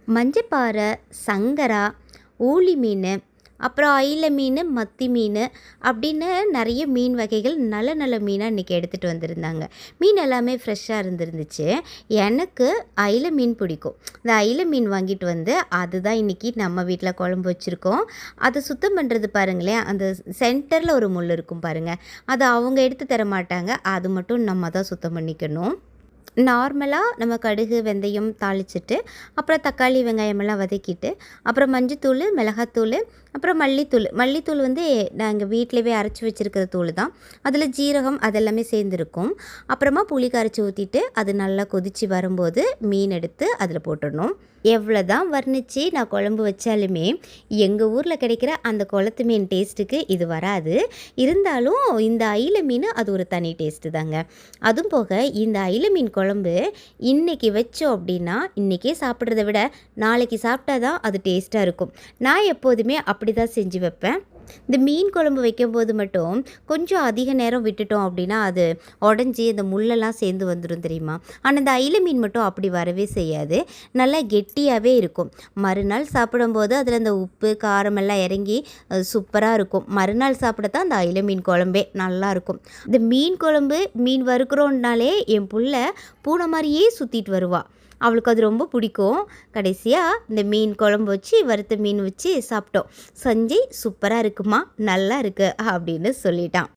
மஞ்சப்பாறை, சங்கரா, ஊளி மீன், அப்புறம் அயில மீன், மத்தி மீன் அப்படின்னு நிறைய மீன் வகைகள் நல்ல நல்ல மீனாக இன்றைக்கி எடுத்துகிட்டு வந்திருந்தாங்க. மீன் எல்லாமே ஃப்ரெஷ்ஷாக இருந்துருந்துச்சு. எனக்கு அயில மீன் பிடிக்கும். இந்த அயில மீன் வாங்கிட்டு வந்து அதுதான் இன்றைக்கி நம்ம வீட்டில் குழம்பு வச்சுருக்கோம். அதை சுத்தம் பண்ணுறது பாருங்களேன், அந்த சென்டரில் ஒரு முள் இருக்கும் பாருங்கள், அதை அவங்க எடுத்து தர மாட்டாங்க. அது மட்டும் நம்ம தான் சுத்தம் பண்ணிக்கணும். நார்மலாக நம்ம கடுகு வெந்தயம் தாளிச்சிட்டு, அப்புறம் தக்காளி வெங்காயமெல்லாம் வதக்கிட்டு, அப்புறம் மஞ்சத்தூள், மிளகாத்தூள், அப்புறம் மல்லித்தூள் வந்து நாங்கள் வீட்டிலவே அரைச்சி வச்சுருக்கிற தூள் தான். அதில் ஜீரகம் அதெல்லாமே சேர்ந்துருக்கும். அப்புறமா புளி கரைச்சி ஊற்றிட்டு அது நல்லா கொதித்து வரும்போது மீன் எடுத்து அதில் போட்டுடணும். எவ்வளோ தான் வர்ணித்து நான் குழம்பு வச்சாலுமே எங்கள் ஊரில் கிடைக்கிற அந்த குளத்து மீன் டேஸ்ட்டுக்கு இது வராது. இருந்தாலும் இந்த அயில மீன் அது ஒரு தனி டேஸ்ட்டு தாங்க. அதுவும் போக இந்த அயில மீன் குழம்பு இன்றைக்கி வச்சோம் அப்படின்னா இன்றைக்கே சாப்பிட்றத விட நாளைக்கு சாப்பிட்டா தான் அது டேஸ்ட்டாக இருக்கும். நான் எப்போதுமே அப்படி தான் செஞ்சு வைப்பேன். இந்த மீன் குழம்பு வைக்கும்போது மட்டும் கொஞ்சம் அதிக நேரம் விட்டுட்டோம் அப்படின்னா அது உடஞ்சி அந்த முள்ளெல்லாம் சேர்ந்து வந்துடும் தெரியுமா. ஆனால் இந்த அயில மீன் மட்டும் அப்படி வரவே செய்யாது, நல்லா கெட்டியாகவே இருக்கும். மறுநாள் சாப்பிடும்போது அதில் அந்த உப்பு காரமெல்லாம் இறங்கி சூப்பராக இருக்கும். மறுநாள் சாப்பிட தான் அந்த அயில மீன் குழம்பே நல்லாயிருக்கும். இந்த மீன் குழம்பு மீன் வறுக்கிறோன்னாலே என் புள்ள பூனை மாதிரியே சுற்றிட்டு வருவாள். அவளுக்கு அது ரொம்ப பிடிக்கும். கடைசியாக இந்த மீன் குழம்பு வச்சு வறுத்த மீன் வச்சு சாப்பிட்டோம். சஞ்சய் சூப்பராக இருக்குமா, நல்லா இருக்கு அப்படின்னு சொல்லிட்டான்.